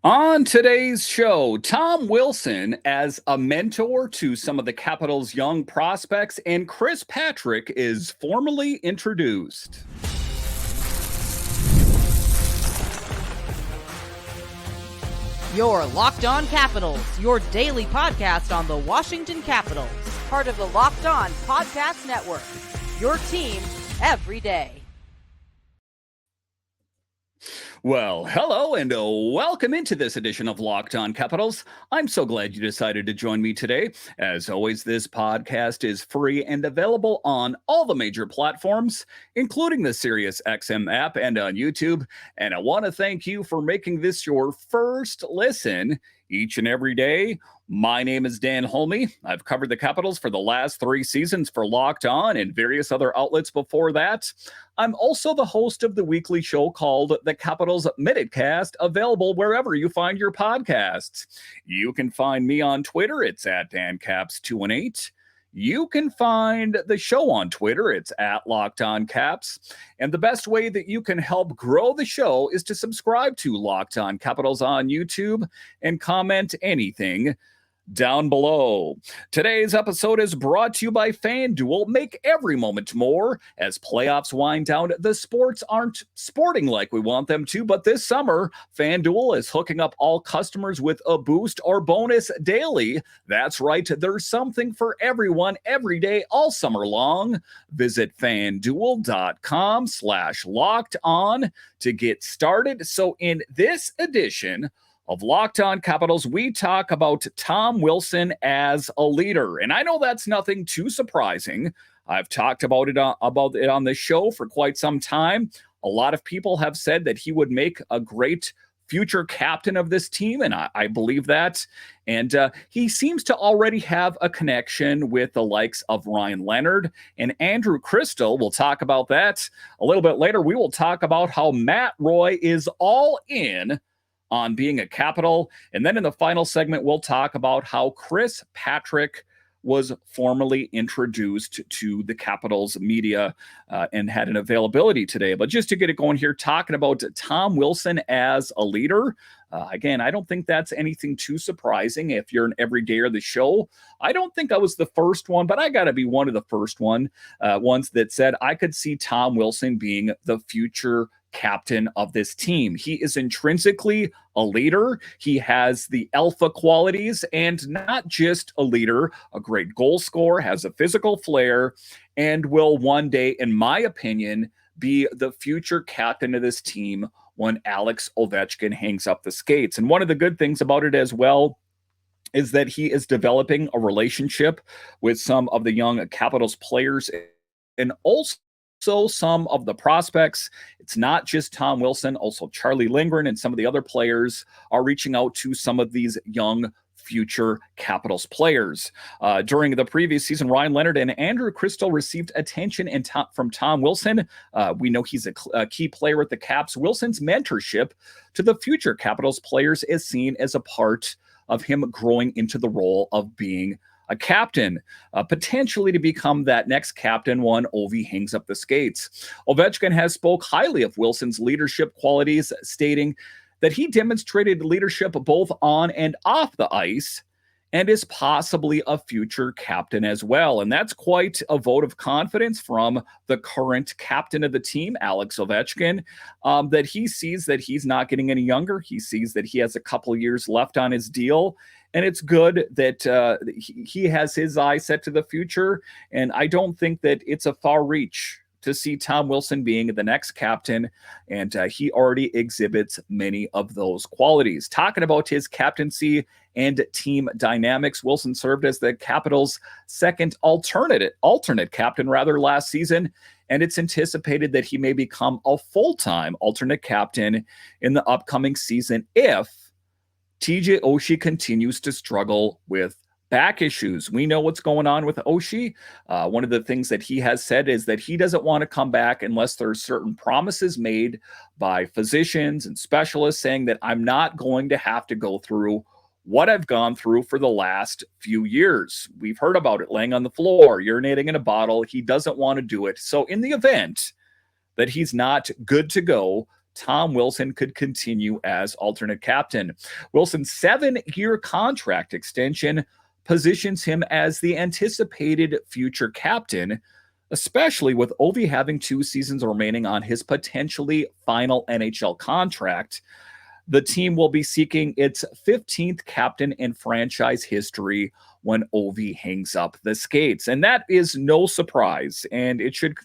On today's show, Tom Wilson as a mentor to some of the Capitals' young prospects, and Chris Patrick is formally introduced. Your Locked On Capitals, your daily podcast on the Washington Capitals. Part of the Locked On Podcast Network. Your team every day. Well, hello and welcome into this edition of Locked On Capitals. I'm so glad you decided to join me today. As always, this podcast is free and available on all the major platforms, including the SiriusXM app and on YouTube. And I want to thank you for making this your first listen each and every day. My name is Dan Holme. I've covered the Capitals for the last 3 seasons for Locked On and various other outlets before that. I'm also the host of the weekly show called The Capitals Minutecast, available wherever you find your podcasts. You can find me on Twitter. It's at DanCaps218. You can find the show on Twitter. It's at Locked On Caps. And the best way that you can help grow the show is to subscribe to Locked On Capitals on YouTube and comment anything down below. Today's episode is brought to you by FanDuel. Make every moment more. As playoffs wind down, the sports aren't sporting like we want them to, but this summer, FanDuel is hooking up all customers with a boost or bonus daily. That's right, there's something for everyone every day all summer long. Visit FanDuel.com/locked on to get started. So in this edition of Locked On Capitals, we talk about Tom Wilson as a leader. And I know that's nothing too surprising. I've talked about it on the show for quite some time. A lot of people have said that he would make a great future captain of this team, and I believe that. And he seems to already have a connection with the likes of Ryan Leonard and Andrew Crystal. We'll talk about that a little bit later. We will talk about how Matt Roy is all in on being a Capital. And then in the final segment, we'll talk about how Chris Patrick was formally introduced to the Capitals media and had an availability today. But just to get it going here, talking about Tom Wilson as a leader. Again, I don't think that's anything too surprising if you're an everydayer of the show. I don't think I was the first one, but I got to be one of the first ones that said I could see Tom Wilson being the future captain of this team. He is intrinsically a leader. He has the alpha qualities, and not just a leader, a great goal scorer, has a physical flair, and will one day, in my opinion, be the future captain of this team when Alex Ovechkin hangs up the skates. And one of the good things about it as well is that he is developing a relationship with some of the young Capitals players and also some of the prospects. It's not just Tom Wilson, also Charlie Lindgren and some of the other players are reaching out to some of these young future Capitals players. During the previous season, Ryan Leonard and Andrew Crystal received attention from Tom Wilson. We know he's a key player with the Caps. Wilson's mentorship to the future Capitals players is seen as a part of him growing into the role of being a captain, potentially to become that next captain when Ovi hangs up the skates. Ovechkin has spoke highly of Wilson's leadership qualities, stating that he demonstrated leadership both on and off the ice and is possibly a future captain as well. And that's quite a vote of confidence from the current captain of the team, Alex Ovechkin, that he sees that he's not getting any younger. He sees that he has a couple of years left on his deal. And it's good that he has his eye set to the future. And I don't think that it's a far reach to see Tom Wilson being the next captain. And he already exhibits many of those qualities. Talking about his captaincy and team dynamics, Wilson served as the Capitals' second alternate captain last season. And it's anticipated that he may become a full-time alternate captain in the upcoming season if TJ Oshie continues to struggle with back issues. We know what's going on with Oshie. One of the things that he has said is that he doesn't want to come back unless there's certain promises made by physicians and specialists saying that I'm not going to have to go through what I've gone through for the last few years. We've heard about it, laying on the floor, urinating in a bottle. He doesn't want to do it. So in the event that he's not good to go, Tom Wilson could continue as alternate captain. Wilson's 7-year contract extension positions him as the anticipated future captain, especially with Ovi having 2 seasons remaining on his potentially final NHL contract. The team will be seeking its 15th captain in franchise history when Ovi hangs up the skates. And that is no surprise. And it should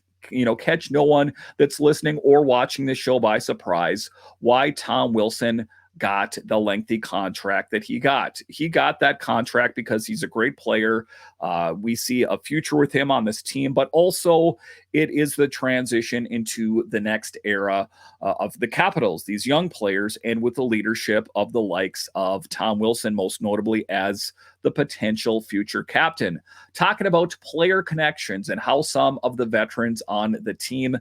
catch no one that's listening or watching this show by surprise why Tom Wilson got the lengthy contract that he got. He got that contract because he's a great player. We see a future with him on this team, but also it is the transition into the next era of the Capitals, these young players, and with the leadership of the likes of Tom Wilson, most notably as the potential future captain. Talking about player connections and how some of the veterans on the team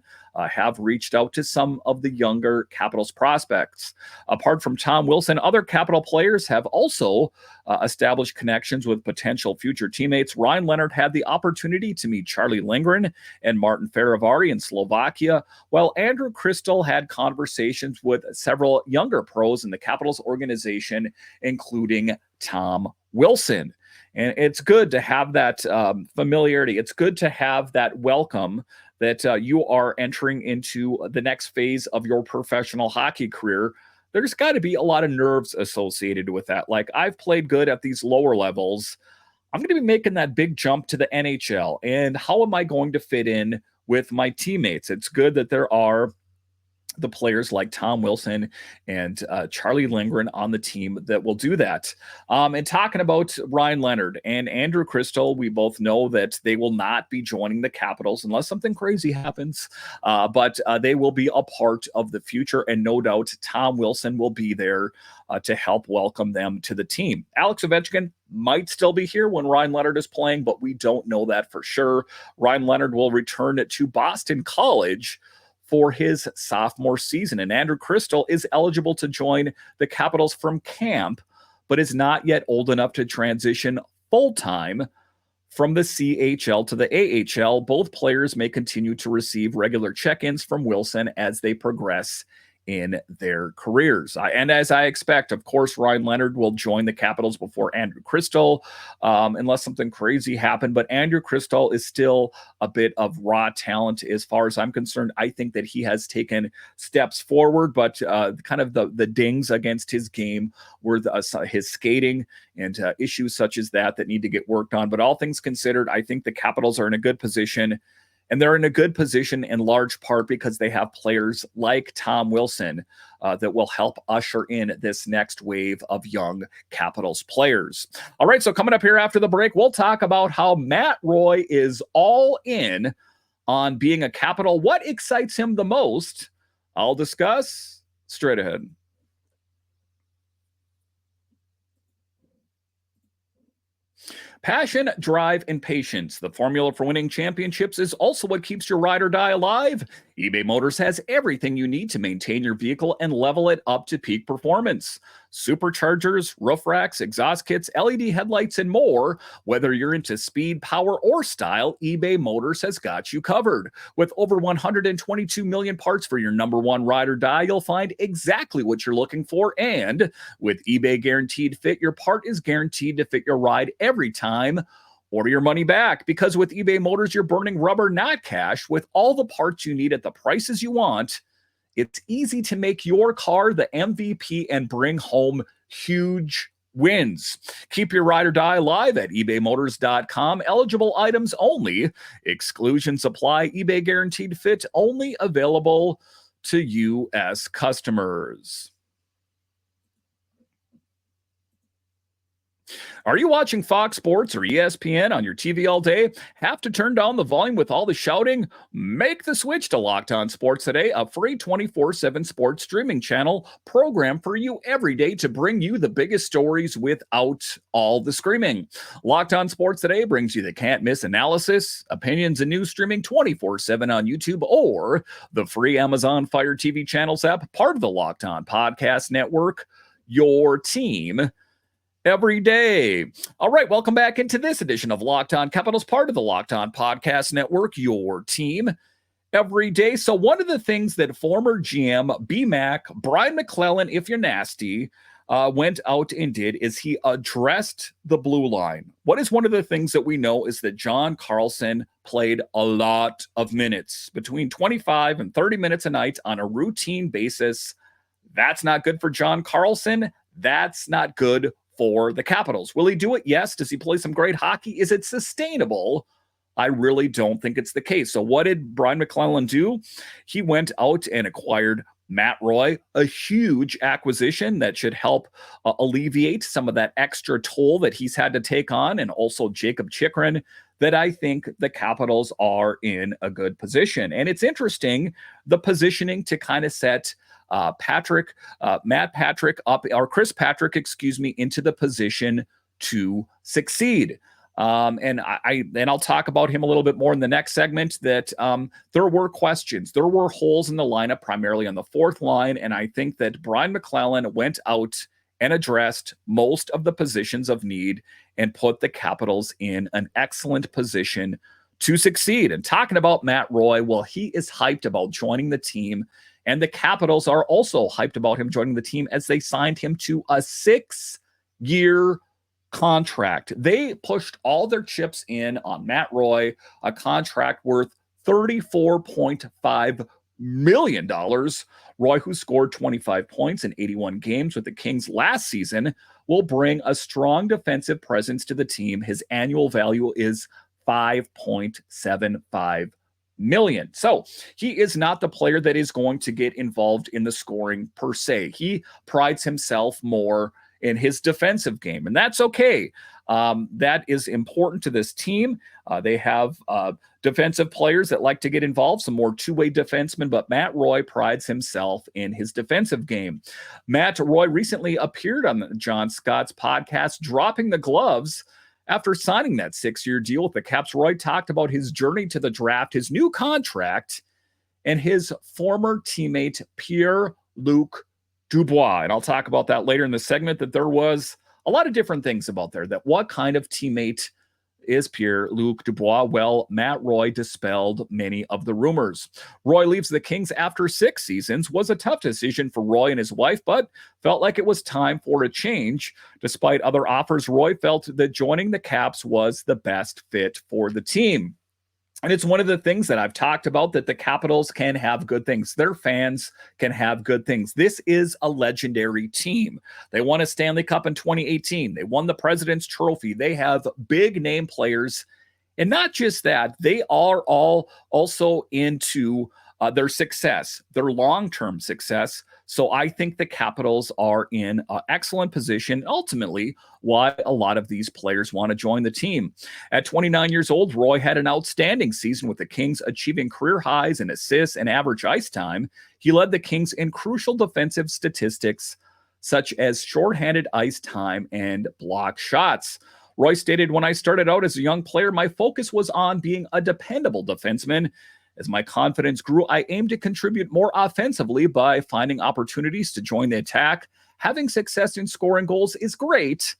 have reached out to some of the younger Capitals prospects. Apart from Tom Wilson, other Capital players have also established connections with potential future teammates. Ryan Leonard had the opportunity to meet Charlie Lindgren and Martin Ferivari in Slovakia, while Andrew Crystal had conversations with several younger pros in the Capitals organization, including Tom Wilson. And it's good to have that familiarity. It's good to have that welcome that you are entering into the next phase of your professional hockey career. There's got to be a lot of nerves associated with that. Like, I've played good at these lower levels. I'm going to be making that big jump to the NHL. And how am I going to fit in with my teammates? It's good that there are the players like Tom Wilson and Charlie Lindgren on the team that will do that. And talking about Ryan Leonard and Andrew Crystal, we both know that they will not be joining the Capitals unless something crazy happens, but they will be a part of the future, and no doubt Tom Wilson will be there to help welcome them to the team. Alex Ovechkin might still be here when Ryan Leonard is playing, but we don't know that for sure. Ryan Leonard will return to Boston College for his sophomore season. And Andrew Crystal is eligible to join the Capitals from camp, but is not yet old enough to transition full-time from the CHL to the AHL. Both players may continue to receive regular check-ins from Wilson as they progress in their careers. And as I expect, of course, Ryan Leonard will join the Capitals before Andrew Crystal, unless something crazy happened. But Andrew Crystal is still a bit of raw talent as far as I'm concerned. I think that he has taken steps forward, but kind of the dings against his game were his skating and issues such as that need to get worked on. But all things considered, I think the Capitals are in a good position. And they're in a good position in large part because they have players like Tom Wilson that will help usher in this next wave of young Capitals players. All right, so coming up here after the break, we'll talk about how Matt Roy is all in on being a Capital. What excites him the most? I'll discuss straight ahead. Passion, drive, and patience. The formula for winning championships is also what keeps your ride or die alive. eBay Motors has everything you need to maintain your vehicle and level it up to peak performance. Superchargers, roof racks, exhaust kits, LED headlights, and more. Whether you're into speed, power, or style, eBay Motors has got you covered. With over 122 million parts for your number one ride or die, you'll find exactly what you're looking for. And with eBay Guaranteed Fit, your part is guaranteed to fit your ride every time. Order your money back, because with eBay Motors, you're burning rubber, not cash. With all the parts you need at the prices you want, it's easy to make your car the MVP and bring home huge wins. Keep your ride or die alive at ebaymotors.com. Eligible items only. Exclusions apply. eBay Guaranteed Fit only available to U.S. customers. Are you watching Fox Sports or ESPN on your TV all day? Have to turn down the volume with all the shouting? Make the switch to Locked On Sports Today, a free 24/7 sports streaming channel programmed for you every day to bring you the biggest stories without all the screaming. Locked On Sports Today brings you the can't-miss analysis, opinions, and news streaming 24/7 on YouTube or the free Amazon Fire TV channels app, part of the Locked On Podcast Network, your team every day. All right, welcome back into this edition of Locked On Capitals, part of the Locked On Podcast Network, your team every day. So one of the things that former GM BMAC, Brian McClellan, if you're nasty, went out and did is he addressed the blue line. What is one of the things that we know is that John Carlson played a lot of minutes, between 25 and 30 minutes a night on a routine basis. That's not good for John Carlson. That's not good for the Capitals. Will he do it? Yes. Does he play some great hockey? Is it sustainable? I really don't think it's the case. So what did Brian McClellan do? He went out and acquired Matt Roy, a huge acquisition that should help alleviate some of that extra toll that he's had to take on, and also Jacob Chikrin, that I think the Capitals are in a good position. And it's interesting, the positioning to kind of set Matt Patrick up, or Chris Patrick, excuse me, into the position to succeed. And I'll talk about him a little bit more in the next segment, that there were questions. There were holes in the lineup, primarily on the fourth line. And I think that Brian McClellan went out and addressed most of the positions of need and put the Capitals in an excellent position to succeed. And talking about Matt Roy, well, he is hyped about joining the team. And the Capitals are also hyped about him joining the team, as they signed him to a 6-year contract. They pushed all their chips in on Matt Roy, a contract worth $34.5 million. Roy, who scored 25 points in 81 games with the Kings last season, will bring a strong defensive presence to the team. His annual value is $5.75 million. So he is not the player that is going to get involved in the scoring per se. He prides himself more in his defensive game, and that's okay. That is important to this team. They have defensive players that like to get involved, some more two-way defensemen, but Matt Roy prides himself in his defensive game. Matt Roy recently appeared on John Scott's podcast, dropping the gloves after signing that 6-year deal with the Caps. Roy talked about his journey to the draft, his new contract, and his former teammate, Pierre-Luc Dubois. And I'll talk about that later in the segment, that there was a lot of different things about there, that what kind of teammate is Pierre-Luc Dubois? Well, Matt Roy dispelled many of the rumors. Roy leaves the Kings after 6 seasons. Was a tough decision for Roy and his wife, but felt like it was time for a change. Despite other offers, Roy felt that joining the Caps was the best fit for the team. And it's one of the things that I've talked about, that the Capitals can have good things. Their fans can have good things. This is a legendary team. They won a Stanley Cup in 2018. They won the President's Trophy. They have big name players. And not just that, they are all also into their success, their long-term success. So I think the Capitals are in an excellent position, ultimately why a lot of these players want to join the team. At 29 years old, Roy had an outstanding season with the Kings, achieving career highs in assists and average ice time. He led the Kings in crucial defensive statistics, such as shorthanded ice time and block shots. Roy stated, "When I started out as a young player, my focus was on being a dependable defenseman. As my confidence grew, I aimed to contribute more offensively by finding opportunities to join the attack. Having success in scoring goals is great,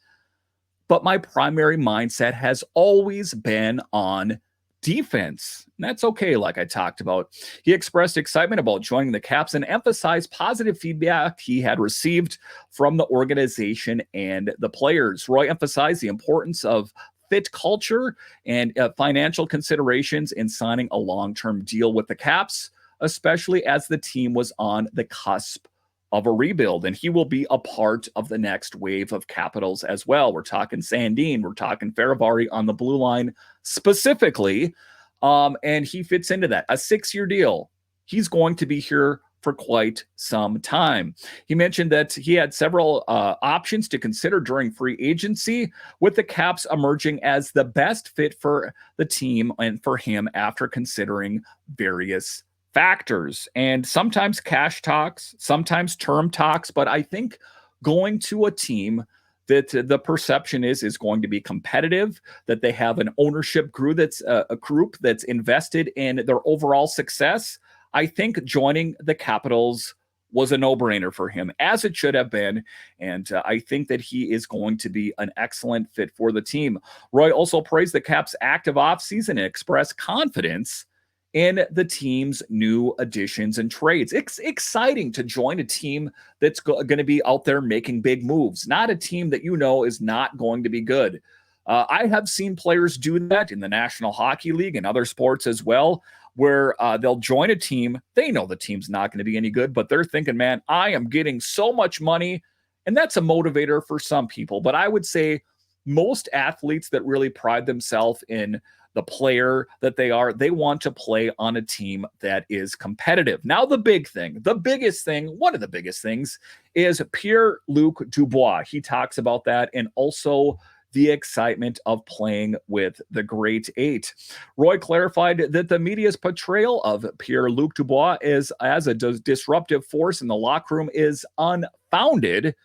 but my primary mindset has always been on defense." And that's okay, like I talked about. He expressed excitement about joining the Caps and emphasized positive feedback he had received from the organization and the players. Roy emphasized the importance of fit culture and financial considerations in signing a long-term deal with the Caps, especially as the team was on the cusp of a rebuild. And he will be a part of the next wave of Capitals as well. We're talking Sandin, we're talking Faravari on the blue line specifically. And he fits into that. A 6-year deal. He's going to be here for quite some time. He mentioned that he had several options to consider during free agency, with the Caps emerging as the best fit for the team and for him after considering various factors. And sometimes cash talks, sometimes term talks, but I think going to a team that the perception is going to be competitive, that they have an ownership group that's a group that's invested in their overall success, I think joining the Capitals was a no-brainer for him, as it should have been. And I think that he is going to be an excellent fit for the team. Roy also praised the Caps' active offseason and expressed confidence in the team's new additions and trades. It's exciting to join a team that's going to be out there making big moves, not a team that you know is not going to be good. I have seen players do that in the National Hockey League and other sports as well, where they'll join a team. They know the team's not going to be any good, but they're thinking, man, I am getting so much money. And that's a motivator for some people. But I would say most athletes that really pride themselves in the player that they are, they want to play on a team that is competitive. Now, the biggest thing, one of the biggest things is Pierre-Luc Dubois. He talks about that, and also the excitement of playing with the Great Eight. Roy clarified that the media's portrayal of Pierre-Luc Dubois as a disruptive force in the locker room is unfounded,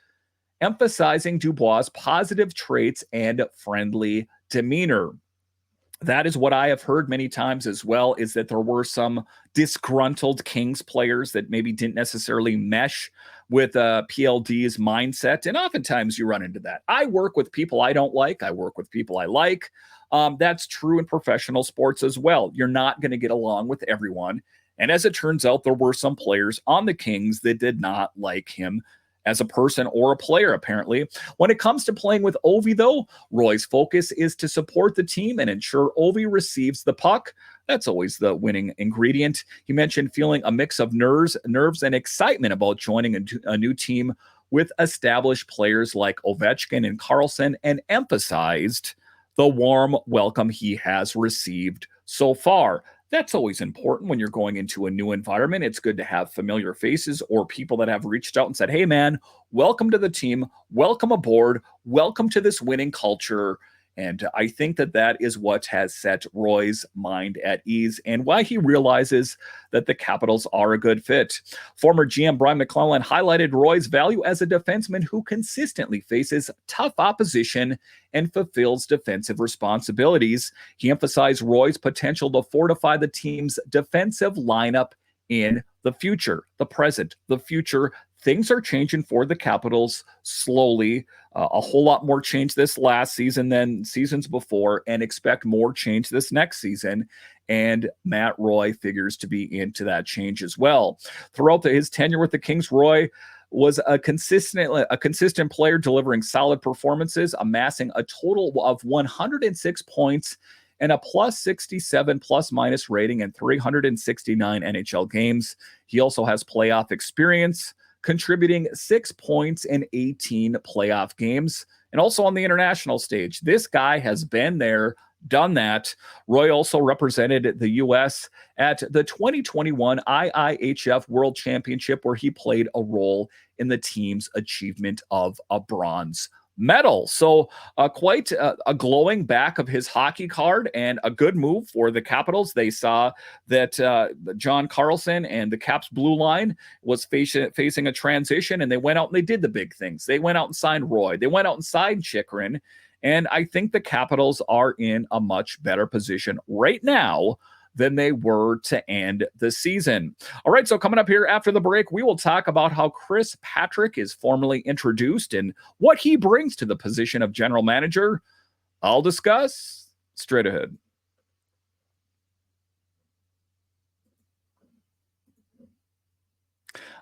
emphasizing Dubois' positive traits and friendly demeanor. That is what I have heard many times as well, is that there were some disgruntled Kings players that maybe didn't necessarily mesh with PLD's mindset. And oftentimes you run into that. I work with people I don't like. I work with people I like. That's true in professional sports as well. You're not going to get along with everyone. And as it turns out, there were some players on the Kings that did not like him as a person or a player, apparently. When it comes to playing with Ovi, though, Roy's focus is to support the team and ensure Ovi receives the puck. That's always the winning ingredient. He mentioned feeling a mix of nerves and excitement about joining a new team with established players like Ovechkin and Karlsson, and emphasized the warm welcome he has received so far. That's always important when you're going into a new environment. It's good to have familiar faces or people that have reached out and said, hey, man, welcome to the team. Welcome aboard. Welcome to this winning culture. And I think that is what has set Roy's mind at ease, and why he realizes that the Capitals are a good fit. Former GM Brian McClellan highlighted Roy's value as a defenseman who consistently faces tough opposition and fulfills defensive responsibilities. He emphasized Roy's potential to fortify the team's defensive lineup in the future, the present, the future. Things are changing for the Capitals slowly. A whole lot more change this last season than seasons before, and expect more change this next season. And Matt Roy figures to be into that change as well. Throughout his tenure with the Kings, Roy was a consistent player, delivering solid performances, amassing a total of 106 points and a plus 67 plus minus rating in 369 NHL games. He also has playoff experience, contributing 6 points in 18 playoff games, and also on the international stage. This guy has been there, done that. Roy also represented the U.S. at the 2021 IIHF World Championship, where he played a role in the team's achievement of a bronze medal. So quite a glowing back of his hockey card, and a good move for the Capitals. They saw that John Karlsson and the Caps blue line was facing a transition, and they went out and they did the big things. They went out and signed Roy. They went out and signed Chychrun. And I think the Capitals are in a much better position right now than they were to end the season. All right, so coming up here after the break, we will talk about how Chris Patrick is formally introduced and what he brings to the position of general manager. I'll discuss straight ahead.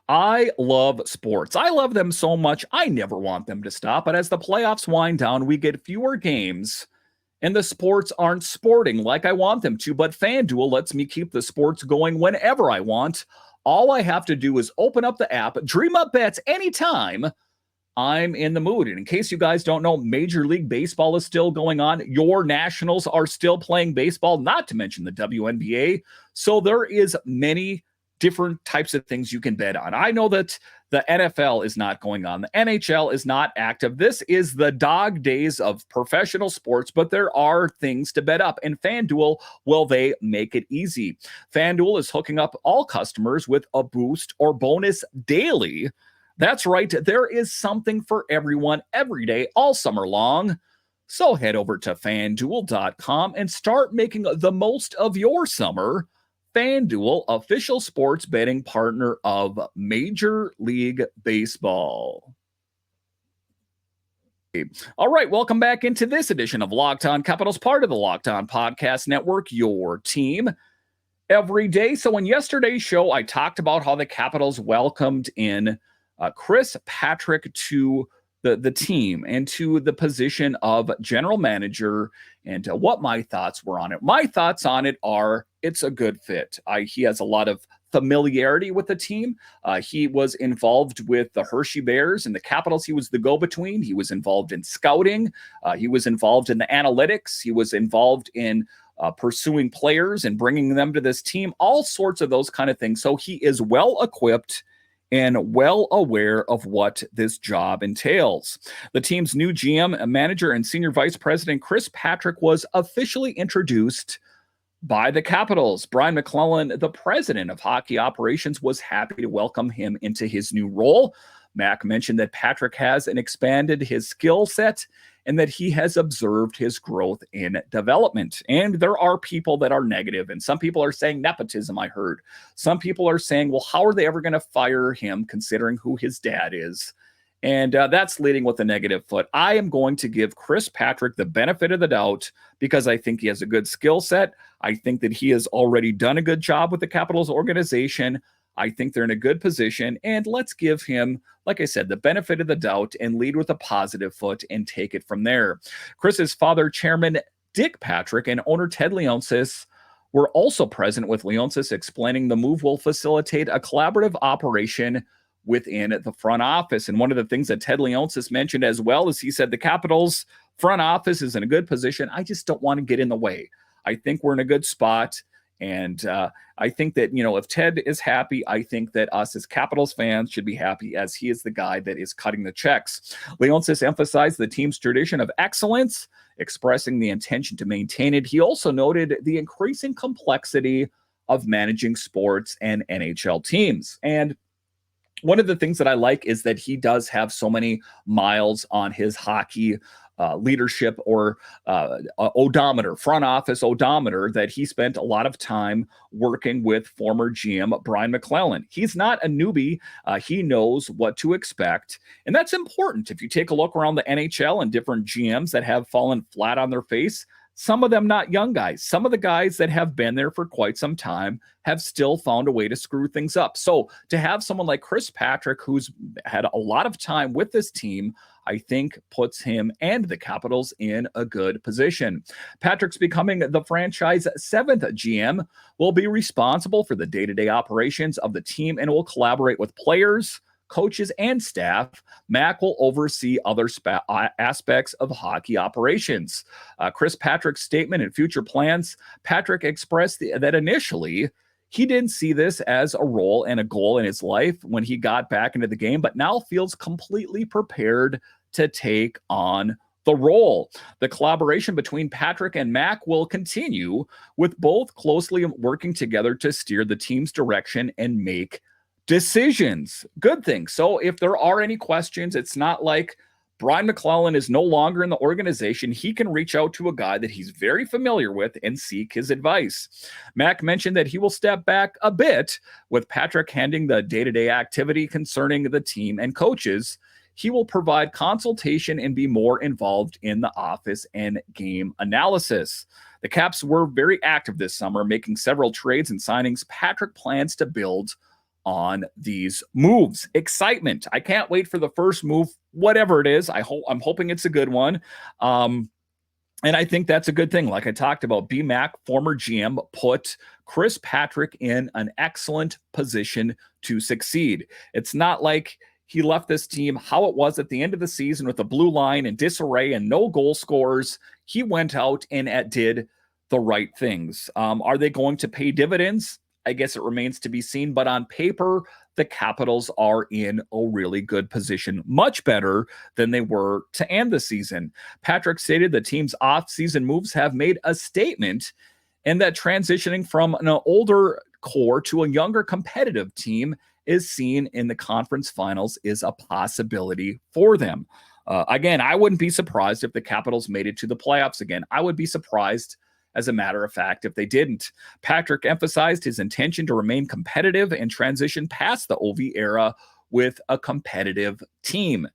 I love sports. I love them so much, I never want them to stop. But as the playoffs wind down, we get fewer games, and the sports aren't sporting like I want them to. But FanDuel lets me keep the sports going whenever I want. All I have to do is open up the app, dream up bets anytime I'm in the mood. And in case you guys don't know, Major League Baseball is still going on. Your Nationals are still playing baseball, not to mention the WNBA. So there is many different types of things you can bet on. I know that the NFL is not going on. The NHL is not active. This is the dog days of professional sports, but there are things to bet up. And FanDuel, well, they make it easy. FanDuel is hooking up all customers with a boost or bonus daily. That's right. There is something for everyone every day, all summer long. So head over to FanDuel.com and start making the most of your summer. FanDuel, official sports betting partner of Major League Baseball. All right, welcome back into this edition of Locked On Capitals, part of the Locked On Podcast Network, your team every day. So in yesterday's show, I talked about how the Capitals welcomed in Chris Patrick to the team and to the position of general manager, and what my thoughts were on it. My thoughts on it are it's a good fit. He has a lot of familiarity with the team. He was involved with the Hershey Bears and the Capitals. He was the go-between. He was involved in scouting. He was involved in the analytics. He was involved in pursuing players and bringing them to this team, all sorts of those kind of things. So he is well equipped and well aware of what this job entails. The team's new GM, manager, and senior vice president, Chris Patrick, was officially introduced by the Capitals. Brian McClellan, the president of hockey operations, was happy to welcome him into his new role. Mac mentioned that Patrick has expanded his skill set and that he has observed his growth in development. And there are people that are negative, and some people are saying nepotism, I heard. Some people are saying, well, how are they ever going to fire him considering who his dad is? And that's leading with a negative foot. I am going to give Chris Patrick the benefit of the doubt because I think he has a good skill set. I think that he has already done a good job with the Capitals organization. I think they're in a good position, and let's give him, like I said, the benefit of the doubt and lead with a positive foot and take it from there. Chris's father, Chairman Dick Patrick, and owner Ted Leonsis were also present, with Leonsis explaining the move will facilitate a collaborative operation within the front office. And one of the things that Ted Leonsis mentioned as well is he said the Capitals front office is in a good position. I just don't want to get in the way. I think we're in a good spot. And I think that, if Ted is happy, I think that us as Capitals fans should be happy, as he is the guy that is cutting the checks. Leonsis emphasized the team's tradition of excellence, expressing the intention to maintain it. He also noted the increasing complexity of managing sports and NHL teams. And one of the things that I like is that he does have so many miles on his hockey leadership or odometer, front office odometer, that he spent a lot of time working with former GM Brian McClellan. He's not a newbie. He knows what to expect. And that's important. If you take a look around the NHL and different GMs that have fallen flat on their face, some of them not young guys, some of the guys that have been there for quite some time have still found a way to screw things up. So to have someone like Chris Patrick, who's had a lot of time with this team, I think puts him and the Capitals in a good position. Patrick's becoming the franchise 7th GM, will be responsible for the day-to-day operations of the team and will collaborate with players, coaches, and staff. Mac will oversee other aspects of hockey operations. Chris Patrick's statement and future plans, Patrick expressed that initially he didn't see this as a role and a goal in his life when he got back into the game, but now feels completely prepared to take on the role. The collaboration between Patrick and Mac will continue, with both closely working together to steer the team's direction and make decisions. Good thing. So if there are any questions, it's not like Brian McClellan is no longer in the organization. He can reach out to a guy that he's very familiar with and seek his advice. Mac mentioned that he will step back a bit, with Patrick handling the day-to-day activity concerning the team and coaches. He will provide consultation and be more involved in the office and game analysis. The Caps were very active this summer, making several trades and signings. Patrick plans to build on these moves. Excitement. I can't wait for the first move, whatever it is. I'm hoping it's a good one. And I think that's a good thing. Like I talked about, B-Mac, former GM, put Chris Patrick in an excellent position to succeed. It's not like he left this team how it was at the end of the season with a blue line and disarray and no goal scorers. He went out and did the right things. Are they going to pay dividends? I guess it remains to be seen, but on paper, the Capitals are in a really good position, much better than they were to end the season. Patrick stated the team's off-season moves have made a statement, and that transitioning from an older core to a younger competitive team is seen in the conference finals is a possibility for them. Again, I wouldn't be surprised if the Capitals made it to the playoffs again. I would be surprised, as a matter of fact, if they didn't. Patrick emphasized his intention to remain competitive and transition past the OV era with a competitive team.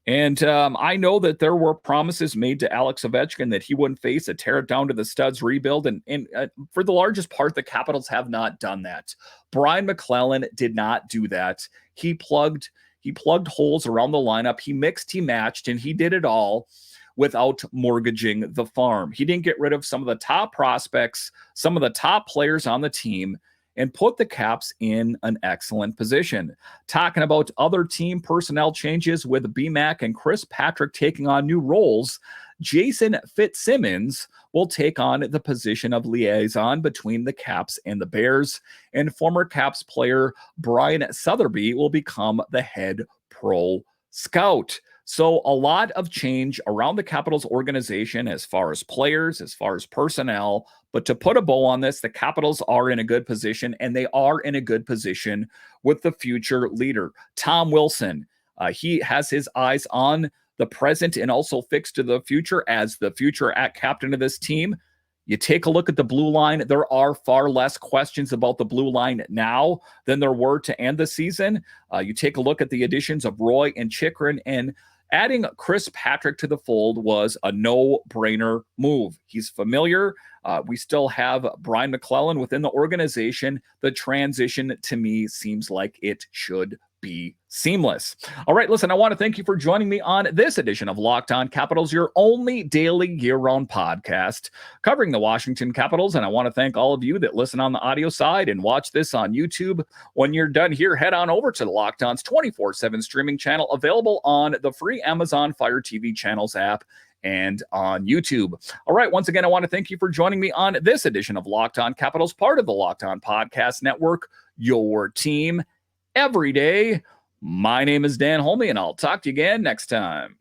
And I know that there were promises made to Alex Ovechkin that he wouldn't face a tear it down to the studs rebuild. And for the largest part, the Capitals have not done that. Brian McClellan did not do that. He plugged holes around the lineup. He mixed, he matched, and he did it all without mortgaging the farm. He didn't get rid of some of the top prospects, some of the top players on the team, and put the Caps in an excellent position. Talking about other team personnel changes with BMAC and Chris Patrick taking on new roles, Jason Fitzsimmons will take on the position of liaison between the Caps and the Bears, and former Caps player Brian Sotheby will become the head pro scout. So a lot of change around the Capitals organization as far as players, as far as personnel. But to put a bow on this, the Capitals are in a good position, and they are in a good position with the future leader, Tom Wilson. He has his eyes on the present and also fixed to the future as the future captain of this team. You take a look at the blue line. There are far less questions about the blue line now than there were to end the season. You take a look at the additions of Roy and Chychrun, and adding Chris Patrick to the fold was a no-brainer move. He's familiar. We still have Brian McClellan within the organization. The transition, to me, seems like it should be seamless. All right, listen, I want to thank you for joining me on this edition of Locked On Capitals, your only daily year-round podcast covering the Washington Capitals. And I want to thank all of you that listen on the audio side and watch this on YouTube. When you're done here, head on over to the Locked On's 24/7 streaming channel, available on the free Amazon Fire TV channels app and on YouTube. All right, once again, I want to thank you for joining me on this edition of Locked On Capitals, part of the Locked On Podcast Network, your team every day. My name is Dan Holme, and I'll talk to you again next time.